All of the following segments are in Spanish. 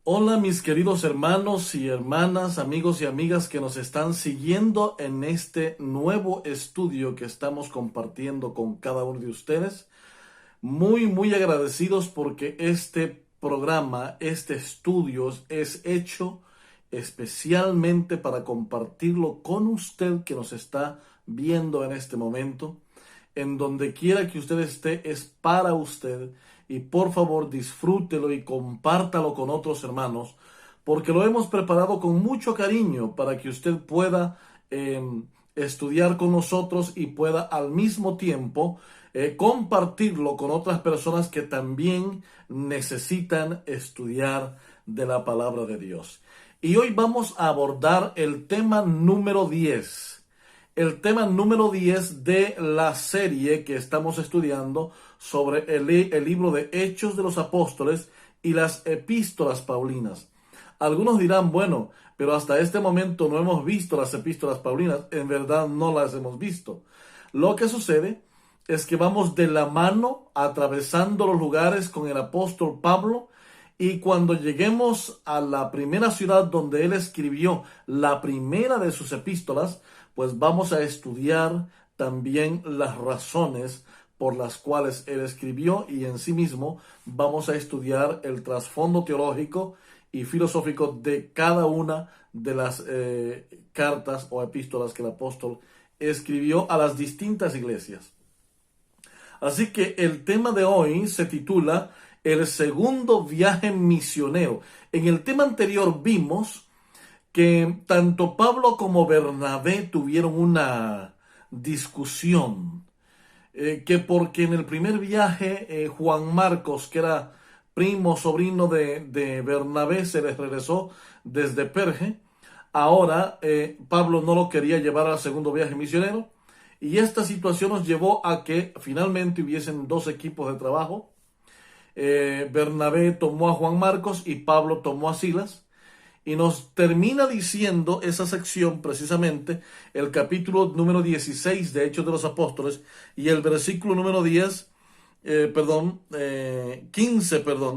Hola mis queridos hermanos y hermanas, amigos y amigas que nos están siguiendo en este nuevo estudio que estamos compartiendo con cada uno de ustedes. Muy agradecidos porque este programa, este estudio es hecho especialmente para compartirlo con usted que nos está viendo en este momento. En donde quiera que usted esté es para usted y por favor disfrútelo y compártalo con otros hermanos porque lo hemos preparado con mucho cariño para que usted pueda estudiar con nosotros y pueda al mismo tiempo compartirlo con otras personas que también necesitan estudiar de la palabra de Dios. Y hoy vamos a abordar el tema número 10. El tema número 10 de la serie que estamos estudiando sobre el libro de Hechos de los Apóstoles y las epístolas paulinas. Algunos dirán, bueno, pero hasta este momento no hemos visto las epístolas paulinas. En verdad no las hemos visto. Lo que sucede es que vamos de la mano atravesando los lugares con el apóstol Pablo, y cuando lleguemos a la primera ciudad donde él escribió la primera de sus epístolas, pues vamos a estudiar también las razones por las cuales él escribió, y en sí mismo vamos a estudiar el trasfondo teológico y filosófico de cada una de las cartas o epístolas que el apóstol escribió a las distintas iglesias. Así que el tema de hoy se titula El segundo viaje misionero. En el tema anterior vimos que tanto Pablo como Bernabé tuvieron una discusión, que porque en el primer viaje Juan Marcos, que era primo, sobrino de Bernabé, se les regresó desde Perge. Ahora Pablo no lo quería llevar al segundo viaje misionero, y esta situación nos llevó a que finalmente hubiesen dos equipos de trabajo. Bernabé tomó a Juan Marcos y Pablo tomó a Silas. Y nos termina diciendo esa sección precisamente el capítulo número 16 de Hechos de los Apóstoles y el versículo número 15,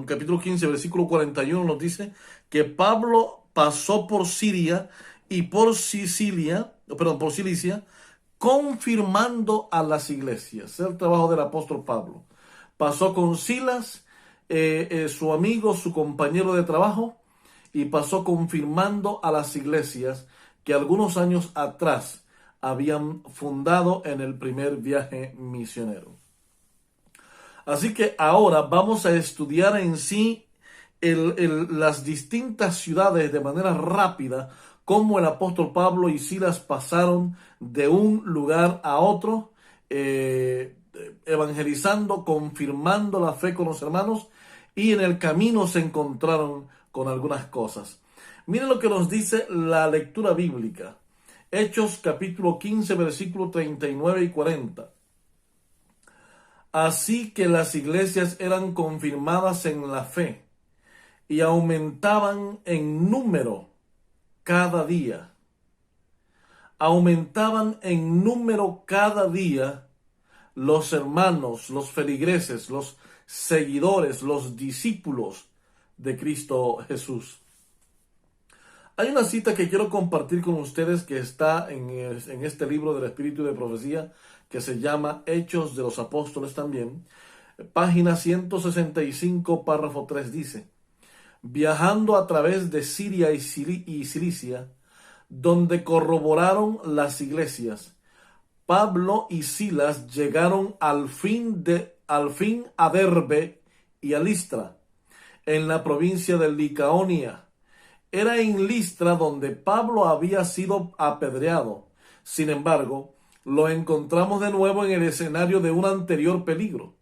capítulo 15, versículo 41 nos dice que Pablo pasó por Siria y por Cilicia, confirmando a las iglesias. Es el trabajo del apóstol Pablo. Pasó con Silas, su amigo, su compañero de trabajo, y pasó confirmando a las iglesias que algunos años atrás habían fundado en el primer viaje misionero. Así que ahora vamos a estudiar en sí las distintas ciudades de manera rápida, cómo el apóstol Pablo y Silas pasaron de un lugar a otro, evangelizando, confirmando la fe con los hermanos, y en el camino se encontraron con algunas cosas. Miren lo que nos dice la lectura bíblica. Hechos capítulo 15, versículos 39 y 40. Así que las iglesias eran confirmadas en la fe y aumentaban en número cada día. Aumentaban en número cada día los hermanos, los feligreses, los seguidores, los discípulos de Cristo Jesús. Hay una cita que quiero compartir con ustedes que está en este libro del Espíritu de Profecía, que se llama Hechos de los Apóstoles también. Página 165, párrafo 3 dice: viajando a través de Siria y Cilicia, donde corroboraron las iglesias, Pablo y Silas llegaron al fin a Derbe y a Listra, en la provincia de Licaonia. Era en Listra donde Pablo había sido apedreado. Sin embargo, lo encontramos de nuevo en el escenario de un anterior peligro.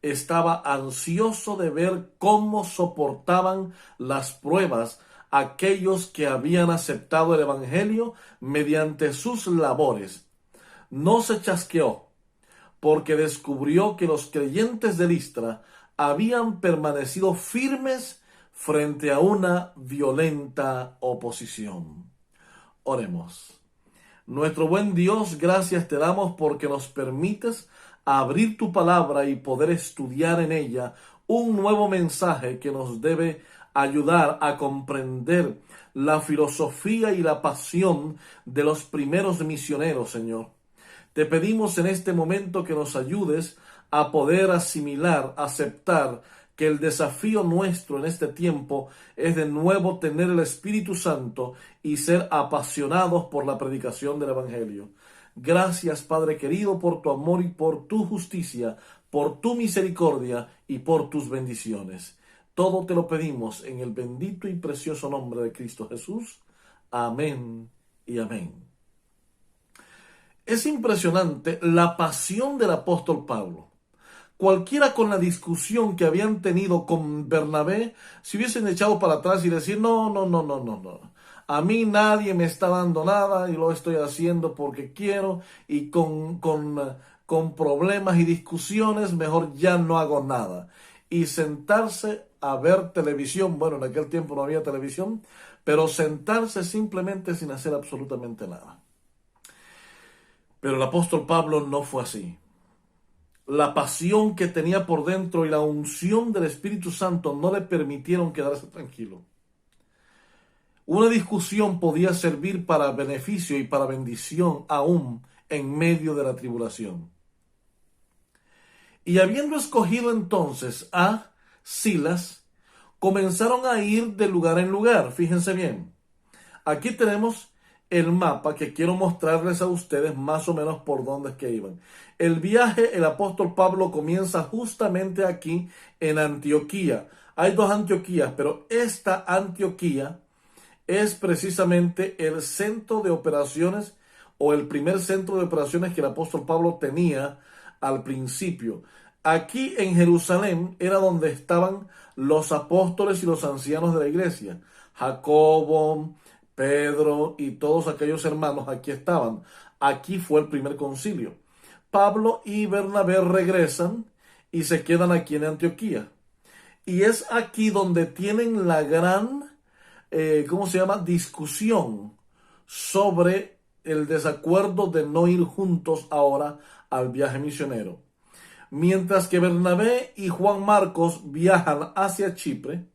Estaba ansioso de ver cómo soportaban las pruebas aquellos que habían aceptado el Evangelio mediante sus labores. No se chasqueó, porque descubrió que los creyentes de Listra habían permanecido firmes frente a una violenta oposición. Oremos. Nuestro buen Dios, gracias te damos porque nos permites abrir tu palabra y poder estudiar en ella un nuevo mensaje que nos debe ayudar a comprender la filosofía y la pasión de los primeros misioneros, Señor. Te pedimos en este momento que nos ayudes a poder asimilar, aceptar que el desafío nuestro en este tiempo es de nuevo tener el Espíritu Santo y ser apasionados por la predicación del Evangelio. Gracias, Padre querido, por tu amor y por tu justicia, por tu misericordia y por tus bendiciones. Todo te lo pedimos en el bendito y precioso nombre de Cristo Jesús. Amén y amén. Es impresionante la pasión del apóstol Pablo. Cualquiera con la discusión que habían tenido con Bernabé, se hubiesen echado para atrás y decir, no. A mí nadie me está dando nada y lo estoy haciendo porque quiero y con problemas y discusiones mejor ya no hago nada. Y sentarse a ver televisión, bueno, en aquel tiempo no había televisión, pero sentarse simplemente sin hacer absolutamente nada. Pero el apóstol Pablo no fue así. La pasión que tenía por dentro y la unción del Espíritu Santo no le permitieron quedarse tranquilo. Una discusión podía servir para beneficio y para bendición aún en medio de la tribulación. Y habiendo escogido entonces a Silas, comenzaron a ir de lugar en lugar. Fíjense bien. Aquí tenemos el mapa que quiero mostrarles a ustedes más o menos por dónde es que iban. El viaje, el apóstol Pablo comienza justamente aquí en Antioquía. Hay dos Antioquías, pero esta Antioquía es precisamente el centro de operaciones o el primer centro de operaciones que el apóstol Pablo tenía al principio. Aquí en Jerusalén era donde estaban los apóstoles y los ancianos de la iglesia. Jacobo, Pedro y todos aquellos hermanos aquí estaban. Aquí fue el primer concilio. Pablo y Bernabé regresan y se quedan aquí en Antioquía. Y es aquí donde tienen la gran, discusión sobre el desacuerdo de no ir juntos ahora al viaje misionero. Mientras que Bernabé y Juan Marcos viajan hacia Chipre,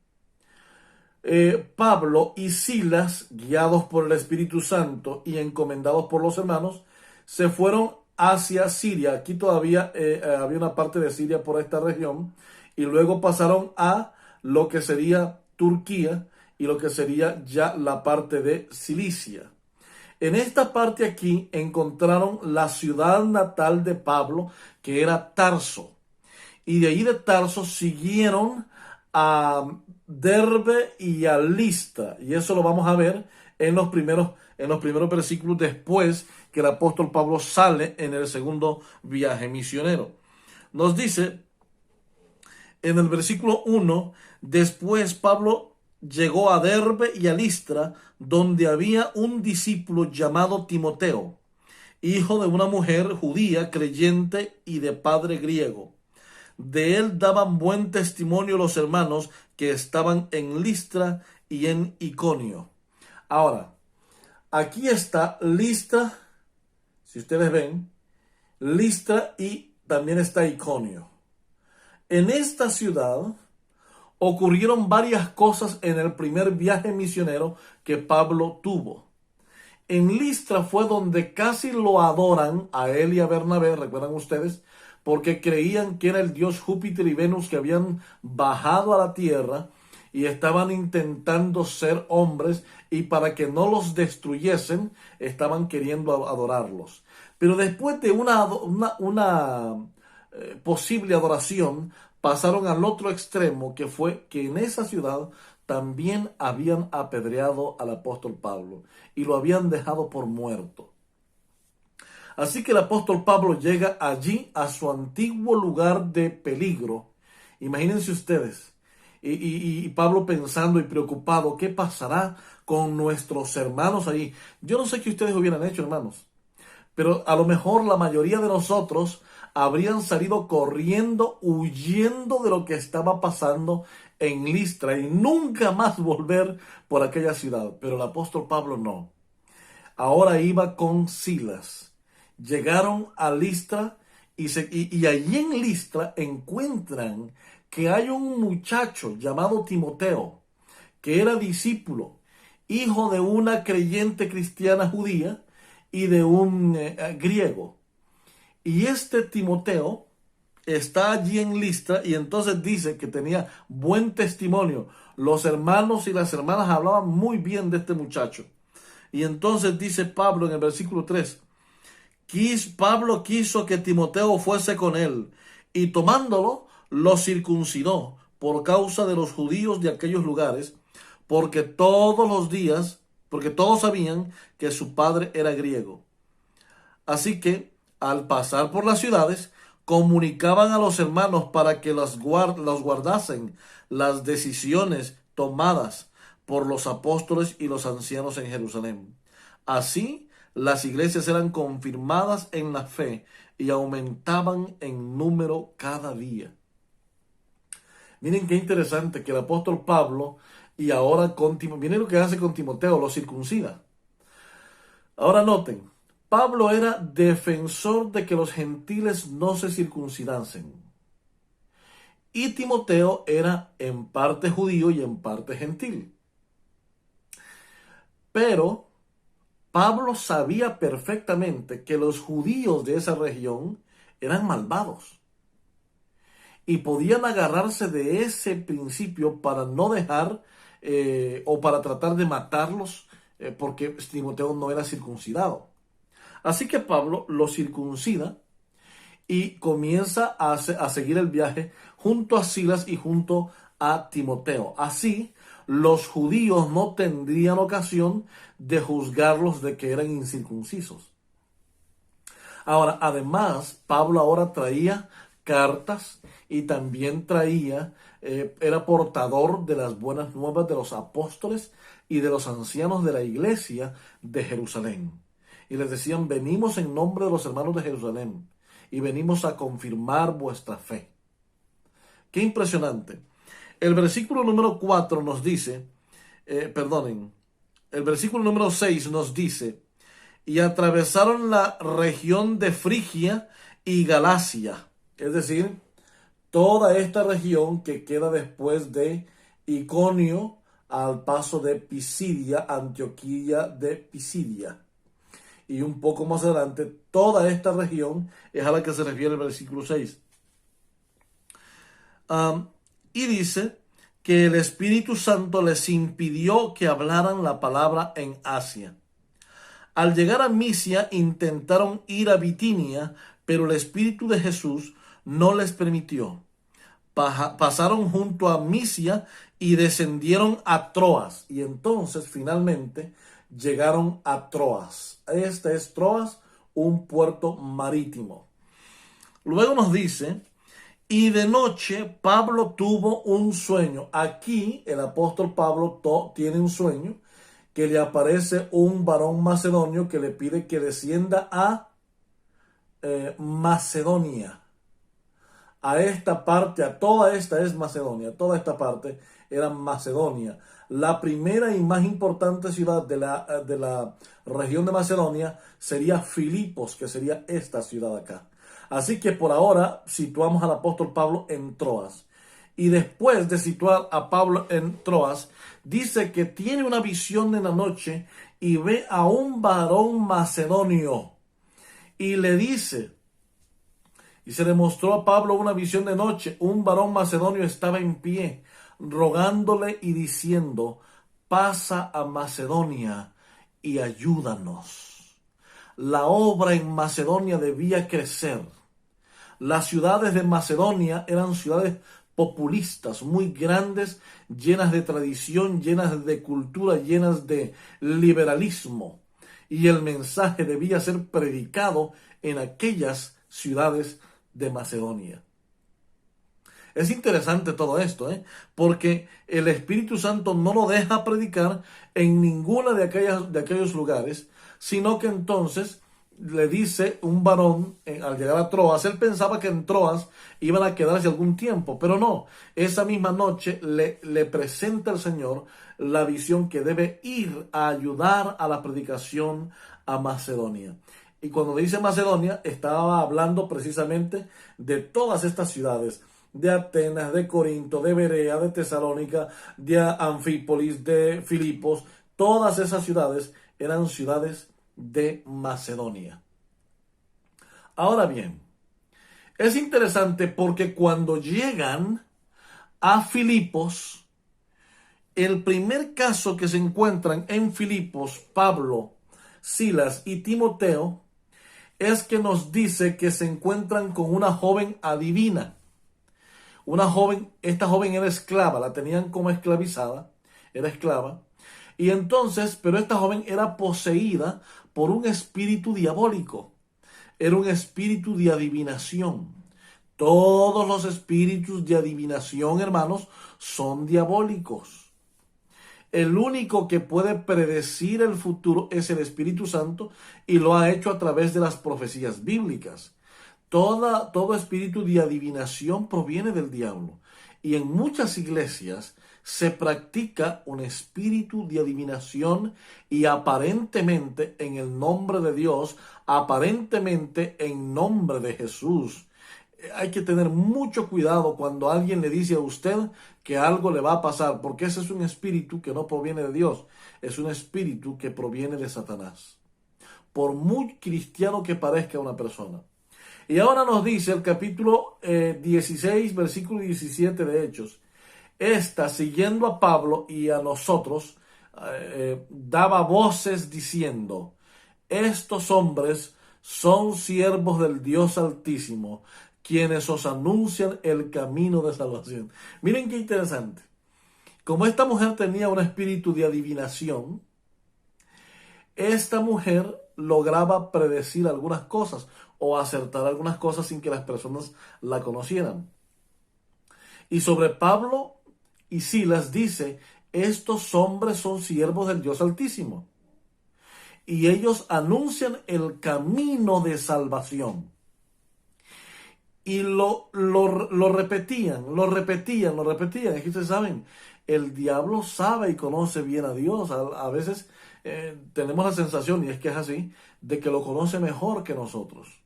Pablo y Silas, guiados por el Espíritu Santo y encomendados por los hermanos, se fueron hacia Siria. Aquí todavía había una parte de Siria por esta región, y luego pasaron a lo que sería Turquía y lo que sería ya la parte de Cilicia. En esta parte aquí encontraron la ciudad natal de Pablo, que era Tarso. Y de ahí de Tarso siguieron a Derbe y a Listra. Y eso lo vamos a ver en los primeros versículos después que el apóstol Pablo sale en el segundo viaje misionero. Nos dice en el versículo 1, después Pablo llegó a Derbe y a Listra, donde había un discípulo llamado Timoteo, hijo de una mujer judía creyente y de padre griego. De él daban buen testimonio los hermanos que estaban en Listra y en Iconio. Ahora, aquí está Listra, si ustedes ven, Listra y también está Iconio. En esta ciudad ocurrieron varias cosas en el primer viaje misionero que Pablo tuvo. En Listra fue donde casi lo adoran a él y a Bernabé, recuerdan ustedes, porque creían que era el dios Júpiter y Venus que habían bajado a la tierra y estaban intentando ser hombres, y para que no los destruyesen estaban queriendo adorarlos. Pero después de una posible adoración, pasaron al otro extremo, que fue que en esa ciudad también habían apedreado al apóstol Pablo y lo habían dejado por muerto. Así que el apóstol Pablo llega allí a su antiguo lugar de peligro. Imagínense ustedes, y Pablo pensando y preocupado, ¿qué pasará con nuestros hermanos allí? Yo no sé qué ustedes hubieran hecho, hermanos, pero a lo mejor la mayoría de nosotros habrían salido corriendo, huyendo de lo que estaba pasando en Listra y nunca más volver por aquella ciudad. Pero el apóstol Pablo no. Ahora iba con Silas. Llegaron a Listra y allí en Listra encuentran que hay un muchacho llamado Timoteo. que era discípulo, hijo de una creyente cristiana judía y de un griego. Y este Timoteo está allí en Listra y entonces dice que tenía buen testimonio. Los hermanos y las hermanas hablaban muy bien de este muchacho. Y entonces dice Pablo en el versículo 3, Pablo quiso que Timoteo fuese con él y tomándolo lo circuncidó por causa de los judíos de aquellos lugares, porque porque todos sabían que su padre era griego. Así que, al pasar por las ciudades, comunicaban a los hermanos para que los guardasen las decisiones tomadas por los apóstoles y los ancianos en Jerusalén. Así, las iglesias eran confirmadas en la fe y aumentaban en número cada día. Miren qué interesante que el apóstol Pablo y ahora miren lo que hace con Timoteo, lo circuncida. Ahora noten, Pablo era defensor de que los gentiles no se circuncidasen. Y Timoteo era en parte judío y en parte gentil. Pero Pablo sabía perfectamente que los judíos de esa región eran malvados. Y podían agarrarse de ese principio para no dejar o para tratar de matarlos porque Timoteo no era circuncidado. Así que Pablo lo circuncida y comienza a seguir el viaje junto a Silas y junto a Timoteo. Así, los judíos no tendrían ocasión de juzgarlos de que eran incircuncisos. Ahora, además, Pablo ahora traía cartas y también era portador de las buenas nuevas de los apóstoles y de los ancianos de la iglesia de Jerusalén. Y les decían, venimos en nombre de los hermanos de Jerusalén y venimos a confirmar vuestra fe. Qué impresionante. El versículo número 4 nos dice, el versículo número 6 nos dice, y atravesaron la región de Frigia y Galacia, es decir, toda esta región que queda después de Iconio al paso de Pisidia, Antioquía de Pisidia. Y un poco más adelante, toda esta región es a la que se refiere el versículo 6. Y dice que el Espíritu Santo les impidió que hablaran la palabra en Asia. Al llegar a Misia intentaron ir a Bitinia, pero el Espíritu de Jesús no les permitió. Pasaron junto a Misia y descendieron a Troas. Y entonces finalmente llegaron a Troas. Este es Troas, un puerto marítimo. Luego nos dice, y de noche Pablo tuvo un sueño. Aquí el apóstol Pablo tiene un sueño que le aparece un varón macedonio que le pide que descienda a Macedonia. A esta parte, a toda esta es Macedonia, toda esta parte era Macedonia. La primera y más importante ciudad de la región de Macedonia sería Filipos, que sería esta ciudad acá. Así que por ahora situamos al apóstol Pablo en Troas. Y después de situar a Pablo en Troas, dice que tiene una visión en la noche y ve a un varón macedonio. Y le dice, y se le mostró a Pablo una visión de noche, un varón macedonio estaba en pie, rogándole y diciendo, pasa a Macedonia y ayúdanos. La obra en Macedonia debía crecer. Las ciudades de Macedonia eran ciudades populistas, muy grandes, llenas de tradición, llenas de cultura, llenas de liberalismo. Y el mensaje debía ser predicado en aquellas ciudades de Macedonia. Es interesante todo esto, porque el Espíritu Santo no lo deja predicar en ninguna de aquellos lugares, sino que entonces le dice un varón al llegar a Troas, él pensaba que en Troas iban a quedarse algún tiempo, pero no, esa misma noche le presenta el Señor la visión que debe ir a ayudar a la predicación a Macedonia. Y cuando dice Macedonia, estaba hablando precisamente de todas estas ciudades, de Atenas, de Corinto, de Berea, de Tesalónica, de Anfípolis, de Filipos. Todas esas ciudades eran ciudades de Macedonia. Ahora bien, es interesante porque cuando llegan a Filipos, el primer caso que se encuentran en Filipos, Pablo, Silas y Timoteo, es que nos dice que se encuentran con una joven adivina. Esta joven era esclava, la tenían como esclavizada, era esclava. Y entonces, pero esta joven era poseída por un espíritu diabólico. Era un espíritu de adivinación. Todos los espíritus de adivinación, hermanos, son diabólicos. El único que puede predecir el futuro es el Espíritu Santo y lo ha hecho a través de las profecías bíblicas. Todo espíritu de adivinación proviene del diablo. Y en muchas iglesias se practica un espíritu de adivinación y aparentemente en el nombre de Dios, aparentemente en nombre de Jesús. Hay que tener mucho cuidado cuando alguien le dice a usted que algo le va a pasar, porque ese es un espíritu que no proviene de Dios, es un espíritu que proviene de Satanás, por muy cristiano que parezca una persona. Y ahora nos dice el capítulo 16, versículo 17 de Hechos. Esta, siguiendo a Pablo y a nosotros, daba voces diciendo: estos hombres son siervos del Dios Altísimo, quienes os anuncian el camino de salvación. Miren qué interesante. Como esta mujer tenía un espíritu de adivinación, esta mujer lograba predecir algunas cosas o acertar algunas cosas sin que las personas la conocieran. Y sobre Pablo y Silas dice: estos hombres son siervos del Dios Altísimo y ellos anuncian el camino de salvación. Y lo repetían, lo repetían. Es que ustedes saben, el diablo sabe y conoce bien a Dios. A veces tenemos la sensación, y es que es así, de que lo conoce mejor que nosotros.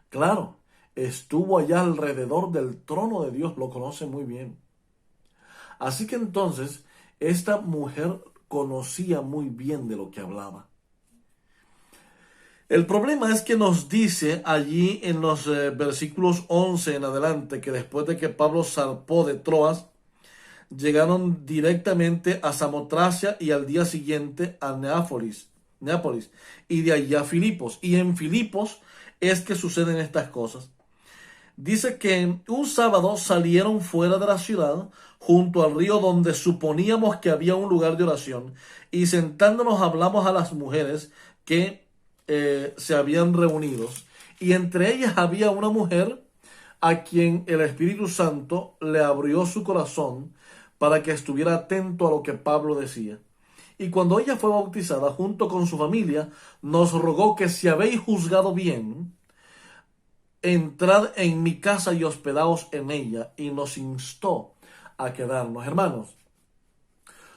Claro, estuvo allá alrededor del trono de Dios, lo conoce muy bien. Así que entonces, esta mujer conocía muy bien de lo que hablaba. El problema es que nos dice allí en los versículos 11 en adelante que después de que Pablo zarpó de Troas, llegaron directamente a Samotracia y al día siguiente a Neápolis, y de allí a Filipos. Y en Filipos es que suceden estas cosas. Dice que un sábado salieron fuera de la ciudad, junto al río donde suponíamos que había un lugar de oración, y sentándonos hablamos a las mujeres que se habían reunido. Y entre ellas había una mujer a quien el Espíritu Santo le abrió su corazón para que estuviera atento a lo que Pablo decía. Y cuando ella fue bautizada junto con su familia, nos rogó que si habéis juzgado bien, entrad en mi casa y hospedaos en ella, y nos instó a quedarnos. Hermanos,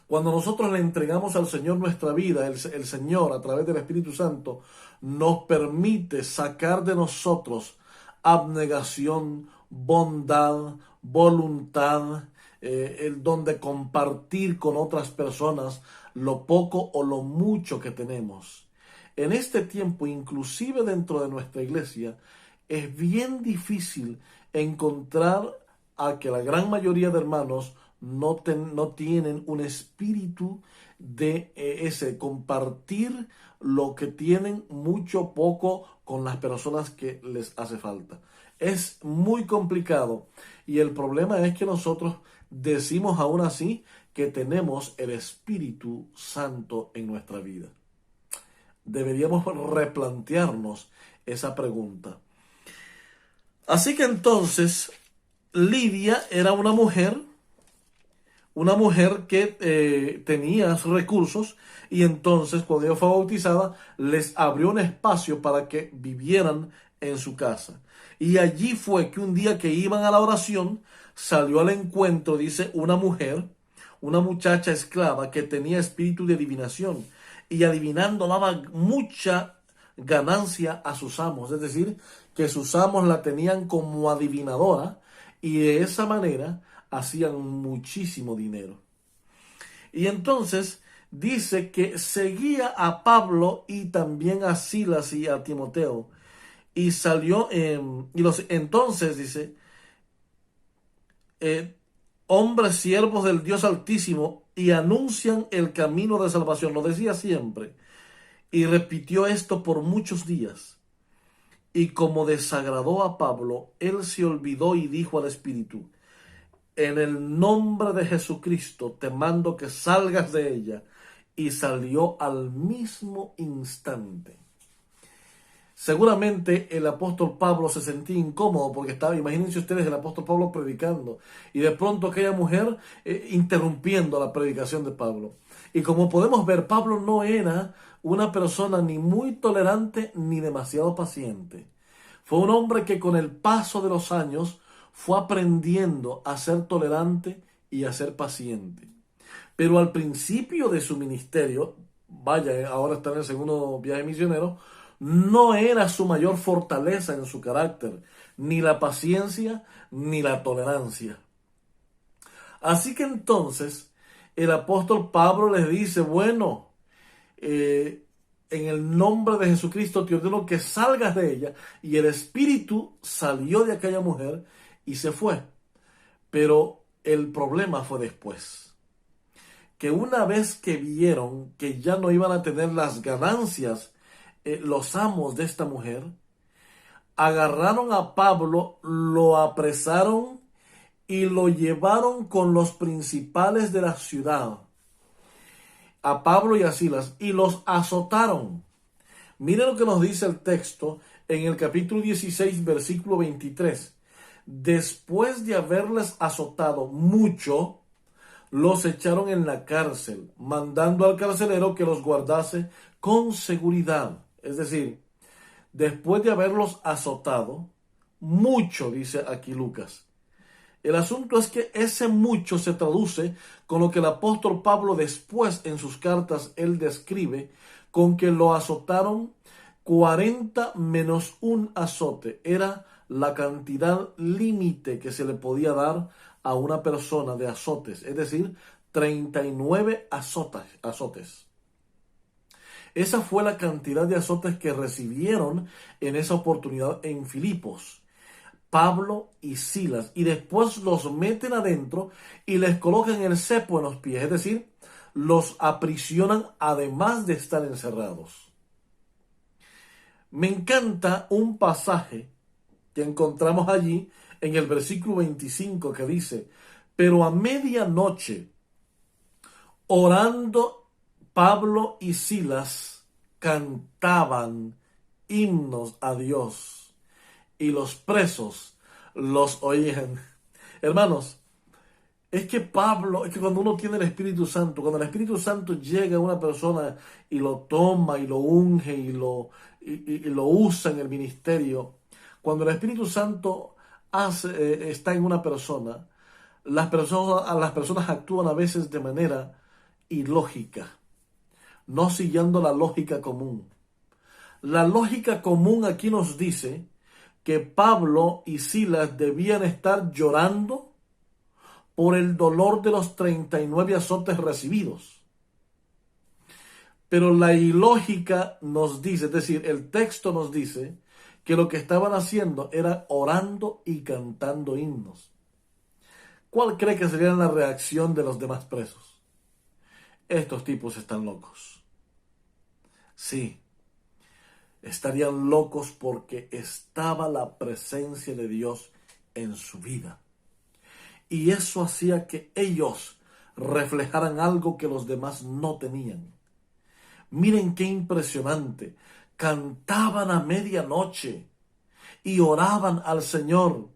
cuando nosotros le entregamos al Señor nuestra vida, el Señor, a través del Espíritu Santo, nos permite sacar de nosotros abnegación, bondad, voluntad, el don de compartir con otras personas lo poco o lo mucho que tenemos. En este tiempo, inclusive dentro de nuestra iglesia, es bien difícil encontrar a que la gran mayoría de hermanos no tienen un espíritu de ese compartir lo que tienen mucho poco con las personas que les hace falta. Es muy complicado y el problema es que nosotros decimos aún así que tenemos el Espíritu Santo en nuestra vida. Deberíamos replantearnos esa pregunta. Así que entonces Lidia era una mujer que tenía recursos, y entonces cuando ella fue bautizada les abrió un espacio para que vivieran en su casa. Y allí fue que un día que iban a la oración salió al encuentro, dice, una muchacha esclava que tenía espíritu de adivinación, y adivinando daba mucha ganancia a sus amos, es decir, que sus amos la tenían como adivinadora y de esa manera hacían muchísimo dinero. Y entonces dice que seguía a Pablo y también a Silas y a Timoteo. Y salió, entonces dice, eh, hombres siervos del Dios Altísimo y anuncian el camino de salvación. Lo decía siempre. Y repitió esto por muchos días. Y como desagradó a Pablo, él se olvidó y dijo al Espíritu: en el nombre de Jesucristo te mando que salgas de ella. Y salió al mismo instante. Seguramente el apóstol Pablo se sentía incómodo porque estaba, imagínense ustedes, el apóstol Pablo predicando y de pronto aquella mujer interrumpiendo la predicación de Pablo. Y como podemos ver, Pablo no era una persona ni muy tolerante ni demasiado paciente. Fue un hombre que con el paso de los años fue aprendiendo a ser tolerante y a ser paciente. Pero al principio de su ministerio, vaya, ahora está en el segundo viaje misionero, no era su mayor fortaleza en su carácter, ni la paciencia, ni la tolerancia. Así que entonces el apóstol Pablo les dice, bueno, en el nombre de Jesucristo te ordeno que salgas de ella. Y el espíritu salió de aquella mujer y se fue. Pero el problema fue después. Que una vez que vieron que ya no iban a tener las ganancias los amos de esta mujer, agarraron a Pablo, lo apresaron y lo llevaron con los principales de la ciudad, a Pablo y a Silas, y los azotaron. Miren lo que nos dice el texto en el capítulo 16, versículo 23. Después de haberles azotado mucho, los echaron en la cárcel, mandando al carcelero que los guardase con seguridad. Es decir, después de haberlos azotado, mucho, dice aquí Lucas. El asunto es que ese mucho se traduce con lo que el apóstol Pablo después en sus cartas él describe, con que lo azotaron 40 menos un azote. Era la cantidad límite que se le podía dar a una persona de azotes, es decir, 39 azotes. Esa fue la cantidad de azotes que recibieron en esa oportunidad en Filipos, Pablo y Silas, y después los meten adentro y les colocan el cepo en los pies, es decir, los aprisionan además de estar encerrados. Me encanta un pasaje que encontramos allí en el versículo 25 que dice, pero a medianoche, orando, Pablo y Silas cantaban himnos a Dios y los presos los oían. Hermanos, es que cuando uno tiene el Espíritu Santo, cuando el Espíritu Santo llega a una persona y lo toma y lo unge y lo usa en el ministerio, cuando el Espíritu Santo está en una persona, las personas actúan a veces de manera ilógica, no siguiendo la lógica común. La lógica común aquí nos dice que Pablo y Silas debían estar llorando por el dolor de los 39 azotes recibidos. Pero la ilógica nos dice, es decir, el texto nos dice que lo que estaban haciendo era orando y cantando himnos. ¿Cuál cree que sería la reacción de los demás presos? Estos tipos están locos. Sí, estarían locos porque estaba la presencia de Dios en su vida. Y eso hacía que ellos reflejaran algo que los demás no tenían. Miren qué impresionante. Cantaban a medianoche y oraban al Señor.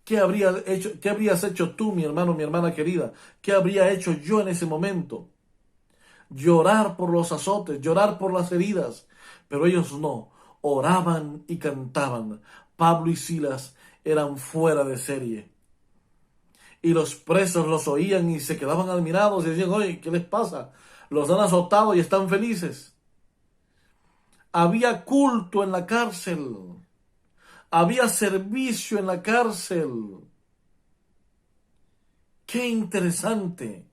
¿Qué habrías hecho tú, mi hermano, mi hermana querida? ¿Qué habría hecho yo en ese momento? Llorar por los azotes, llorar por las heridas. Pero ellos no, oraban y cantaban. Pablo y Silas eran fuera de serie. Y los presos los oían y se quedaban admirados y decían, oye, ¿qué les pasa? Los han azotado y están felices. Había culto en la cárcel. Había servicio en la cárcel. Qué interesante.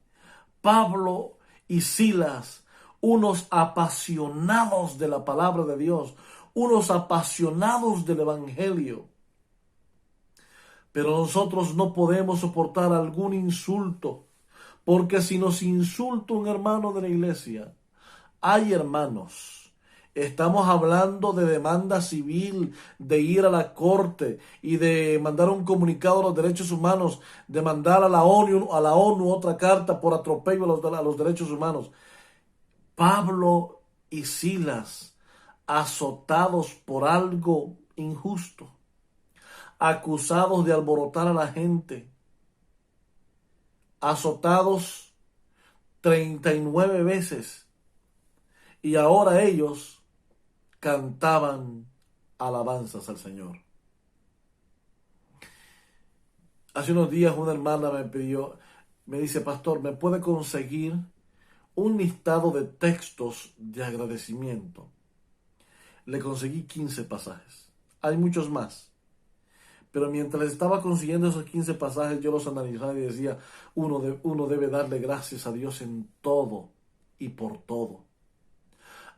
Pablo y Silas, unos apasionados de la palabra de Dios, unos apasionados del Evangelio. Pero nosotros no podemos soportar algún insulto, porque si nos insulta un hermano de la iglesia, hay hermanos, estamos hablando de demanda civil, de ir a la corte y de mandar un comunicado a los derechos humanos, de mandar a la ONU otra carta por atropello a los derechos humanos. Pablo y Silas, azotados por algo injusto, acusados de alborotar a la gente, azotados 39 veces, y ahora ellos cantaban alabanzas al Señor. Hace unos días una hermana me dice, pastor, ¿me puede conseguir un listado de textos de agradecimiento? Le conseguí 15 pasajes. Hay muchos más. Pero mientras estaba consiguiendo esos 15 pasajes, yo los analizaba y decía, uno debe darle gracias a Dios en todo y por todo.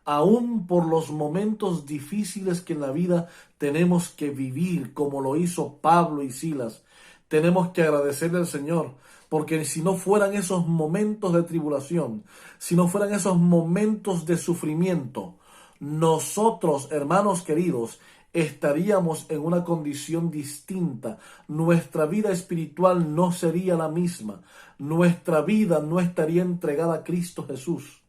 Aún por los momentos difíciles que en la vida tenemos que vivir, como lo hizo Pablo y Silas, tenemos que agradecerle al Señor, porque si no fueran esos momentos de tribulación, si no fueran esos momentos de sufrimiento, nosotros, hermanos queridos, estaríamos en una condición distinta. Nuestra vida espiritual no sería la misma. Nuestra vida no estaría entregada a Cristo Jesús.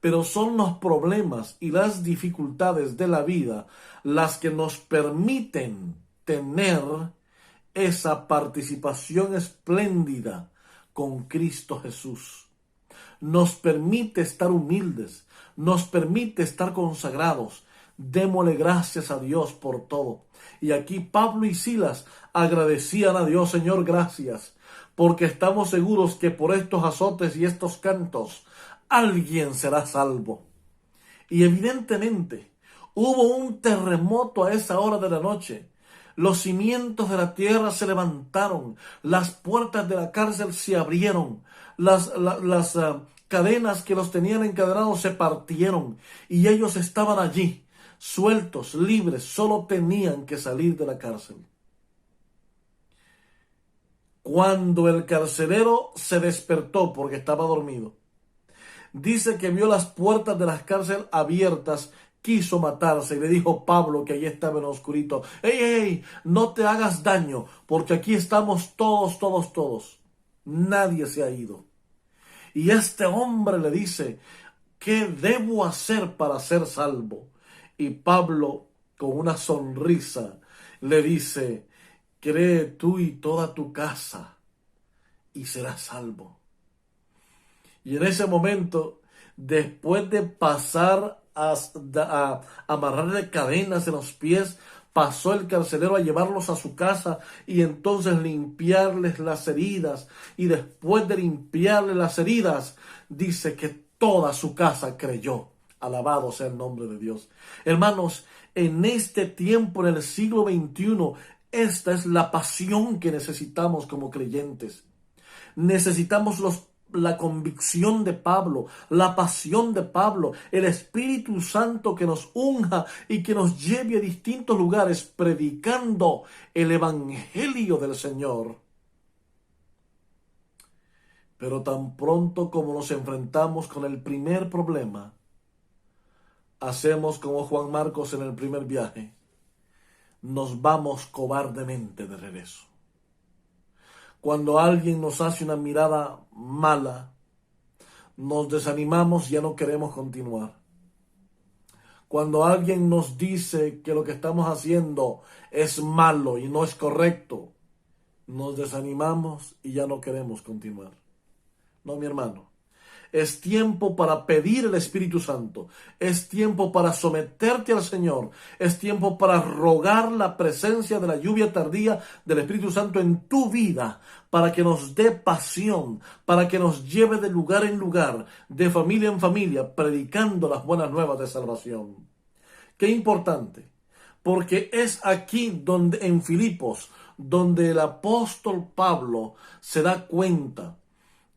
Pero son los problemas y las dificultades de la vida las que nos permiten tener esa participación espléndida con Cristo Jesús. Nos permite estar humildes, nos permite estar consagrados. Démosle gracias a Dios por todo. Y aquí Pablo y Silas agradecían a Dios, Señor, gracias, porque estamos seguros que por estos azotes y estos cantos alguien será salvo. Y evidentemente hubo un terremoto a esa hora de la noche. Los cimientos de la tierra se levantaron, las puertas de la cárcel se abrieron, las cadenas que los tenían encadenados se partieron y ellos estaban allí, sueltos, libres, solo tenían que salir de la cárcel. Cuando el carcelero se despertó porque estaba dormido, dice que vio las puertas de las cárceles abiertas, quiso matarse y le dijo Pablo, que allí estaba en lo oscurito, ¡Ey, no te hagas daño, porque aquí estamos todos! Nadie se ha ido. Y este hombre le dice, ¿qué debo hacer para ser salvo? Y Pablo, con una sonrisa, le dice, cree tú y toda tu casa y serás salvo. Y en ese momento, después de pasar a amarrarle cadenas en los pies, pasó el carcelero a llevarlos a su casa y entonces limpiarles las heridas. Y después de limpiarles las heridas, dice que toda su casa creyó. Alabado sea el nombre de Dios. Hermanos, en este tiempo, en el siglo XXI, esta es la pasión que necesitamos como creyentes. Necesitamos la convicción de Pablo, la pasión de Pablo, el Espíritu Santo que nos unja y que nos lleve a distintos lugares predicando el Evangelio del Señor. Pero tan pronto como nos enfrentamos con el primer problema, hacemos como Juan Marcos en el primer viaje, nos vamos cobardemente de regreso. Cuando alguien nos hace una mirada mala, nos desanimamos y ya no queremos continuar. Cuando alguien nos dice que lo que estamos haciendo es malo y no es correcto, nos desanimamos y ya no queremos continuar. No, mi hermano. Es tiempo para pedir el Espíritu Santo. Es tiempo para someterte al Señor. Es tiempo para rogar la presencia de la lluvia tardía del Espíritu Santo en tu vida, para que nos dé pasión, para que nos lleve de lugar en lugar, de familia en familia, predicando las buenas nuevas de salvación. Qué importante, porque es aquí donde en Filipos, donde el apóstol Pablo se da cuenta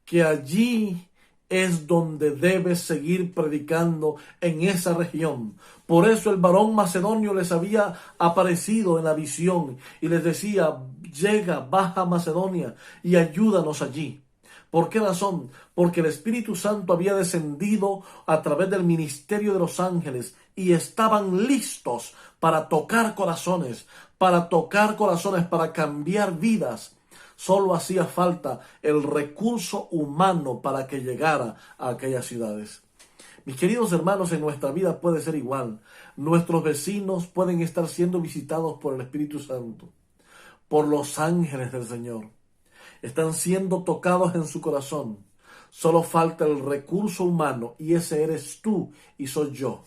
que allí es donde debe seguir predicando en esa región. Por eso el varón macedonio les había aparecido en la visión y les decía: llega, baja a Macedonia y ayúdanos allí. ¿Por qué razón? Porque el Espíritu Santo había descendido a través del ministerio de los ángeles y estaban listos para tocar corazones, para cambiar vidas. Solo hacía falta el recurso humano para que llegara a aquellas ciudades. Mis queridos hermanos, en nuestra vida puede ser igual. Nuestros vecinos pueden estar siendo visitados por el Espíritu Santo, por los ángeles del Señor. Están siendo tocados en su corazón. Solo falta el recurso humano, y ese eres tú y soy yo,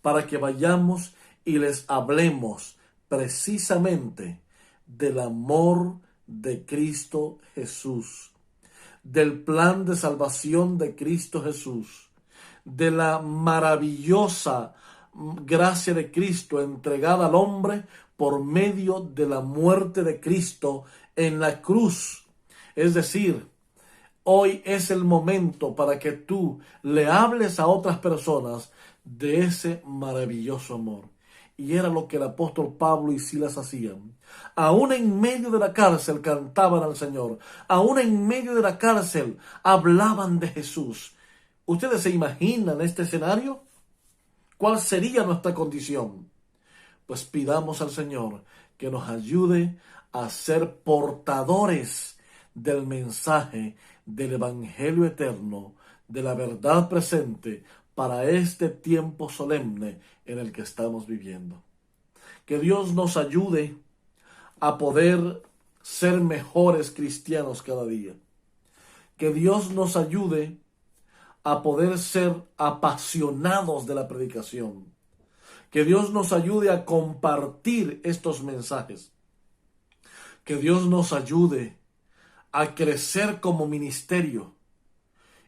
para que vayamos y les hablemos precisamente del amor de Cristo Jesús, del plan de salvación de Cristo Jesús, de la maravillosa gracia de Cristo entregada al hombre por medio de la muerte de Cristo en la cruz. Es decir, hoy es el momento para que tú le hables a otras personas de ese maravilloso amor. Y era lo que el apóstol Pablo y Silas hacían. Aún en medio de la cárcel cantaban al Señor. Aún en medio de la cárcel hablaban de Jesús. ¿Ustedes se imaginan este escenario? ¿Cuál sería nuestra condición? Pues pidamos al Señor que nos ayude a ser portadores del mensaje del Evangelio eterno, de la verdad presente para este tiempo solemne en el que estamos viviendo. Que Dios nos ayude a poder ser mejores cristianos cada día. Que Dios nos ayude a poder ser apasionados de la predicación. Que Dios nos ayude a compartir estos mensajes. Que Dios nos ayude a crecer como ministerio.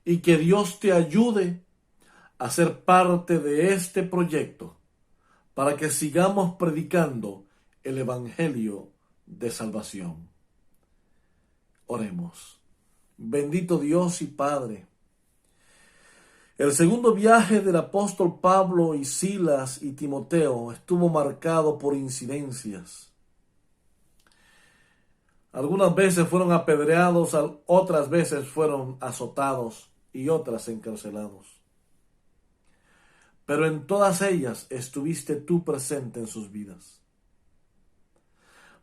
Y que Dios te ayude a ser parte de este proyecto para que sigamos predicando el Evangelio de salvación. Oremos. Bendito Dios y Padre, el segundo viaje del apóstol Pablo y Silas y Timoteo estuvo marcado por incidencias. Algunas veces fueron apedreados, otras veces fueron azotados y otras encarcelados. Pero en todas ellas estuviste tú presente en sus vidas.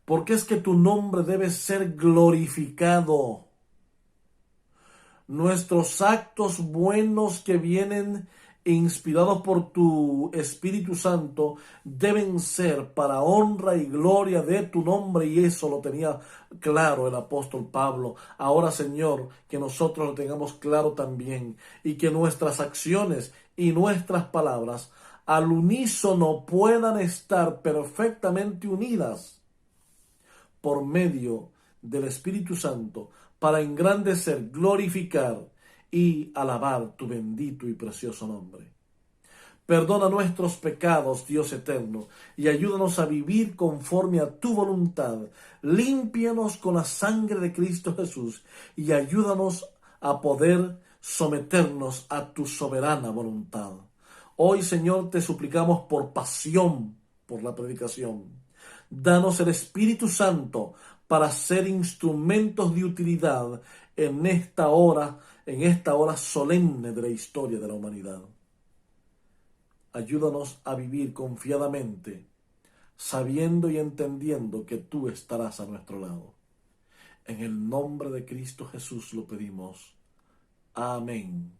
Porque es que tu nombre debe ser glorificado. Nuestros actos buenos que vienen inspirados por tu Espíritu Santo deben ser para honra y gloria de tu nombre, y eso lo tenía claro el apóstol Pablo. Ahora, Señor, que nosotros lo tengamos claro también, y que nuestras acciones y nuestras palabras al unísono puedan estar perfectamente unidas por medio del Espíritu Santo, para engrandecer, glorificar y alabar tu bendito y precioso nombre. Perdona nuestros pecados, Dios eterno, y ayúdanos a vivir conforme a tu voluntad. Límpianos con la sangre de Cristo Jesús y ayúdanos a poder someternos a tu soberana voluntad. Hoy, Señor, te suplicamos por pasión por la predicación. Danos el Espíritu Santo para ser instrumentos de utilidad en esta hora solemne de la historia de la humanidad. Ayúdanos a vivir confiadamente, sabiendo y entendiendo que tú estarás a nuestro lado. En el nombre de Cristo Jesús lo pedimos. Amén.